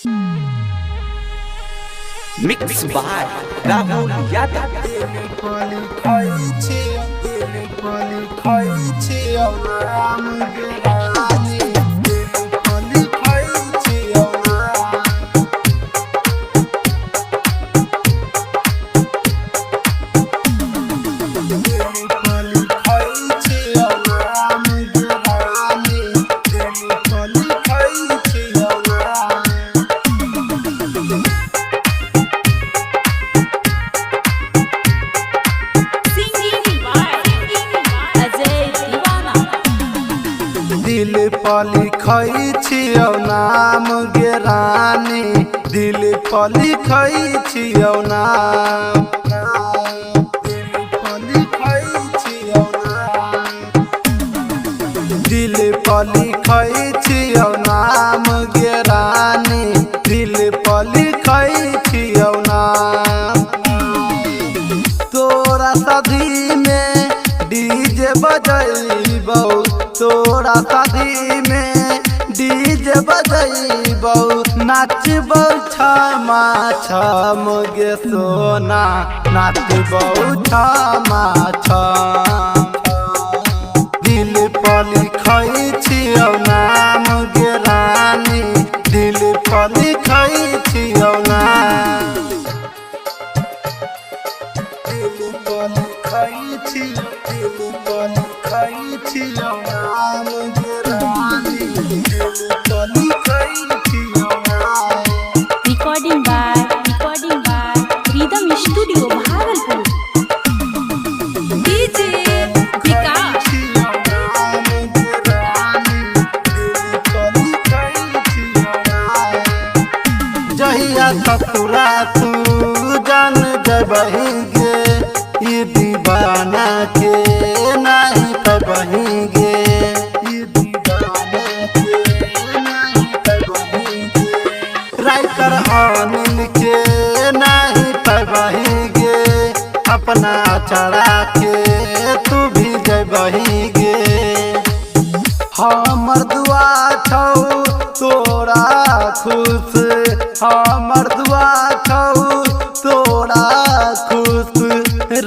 Mix by Rahul Yadav. दिल पर लिखै छियौ नाम गे रानी, दिल पर लिखै छियौ नाम, दिल पर लिखै छियौ नाम, दिल पर लिखै छियौ नाम गे रानी, दिल पर लिखै छियौ नाम। तोरा शादी में डीजे बजैबौ, तोरा शादी में डीजे बजैबौ, नाचबौ छमा छम गे सोना, नाचबौ छमा छम। दिल पर लिखै छियौ नाम गे रानी, दिल पर लिखै छियौ नाम, दिल पर लिखै छियौ, दिल पर लिखै छियौ नाम गे रानी, दिल पर लिखै छियौ नाम। Recording by Rhythm Studio Bhagalpur. DJ Vikas. जहिया ससुरा तू जान जबही गे, ई दीवाना के नहीं पबही गे, ई दीवाना के नहीं पबही गे, राइटर अनिल के नहीं पबही गे, अपना चढ़ा के तू भी जबही गे। हमर दुआ छौ तोरा खुश, हमर दुआ छौ तोरा खुश,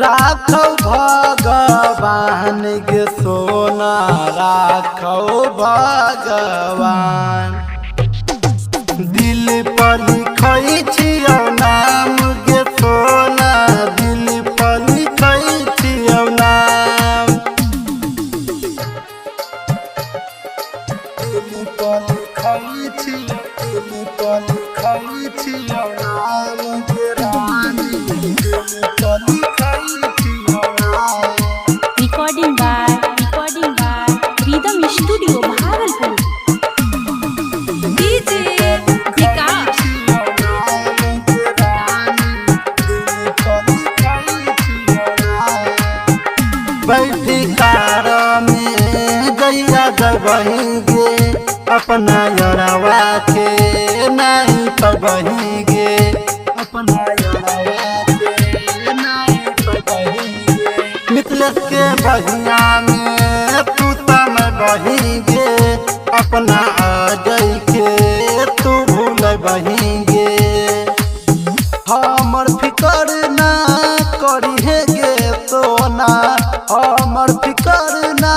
राखौ भगवान गे सोना, राखौ भगवान। दिल पर लिखै छियौ नाम गे सोना, दिल पर लिखै छियौ नाम, दिल पर लिखै छियौ, दिल पर लिखै छियौ नाम गे रानी, दिल पर लिखै छियौ नाम। Recording by Rhythm Studio Bhagalpur. DJ Vikas. बैठी कार में गैया जबही गे, अपना यरवा के नहीं पबही गे, अपना यरवा के नहीं पबही गे। मिथिलेश के बहिया में तू तम बही गे, अपना अजय के तू भूल बही गे। हमर फिकर ना करिहे गे सोना, हमर फिकर ना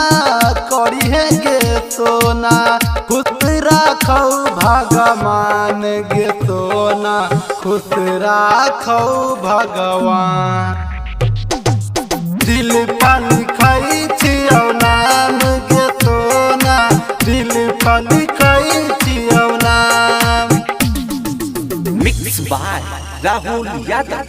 करिहे गे सोना, खुश राखौ भगवान गे सोना, खुश राखौ भगवान। दिल पर लिखै छियौ नाम गे सोना, दिल पर लिखै छियौ नाम। Mix by Rahul Yadav.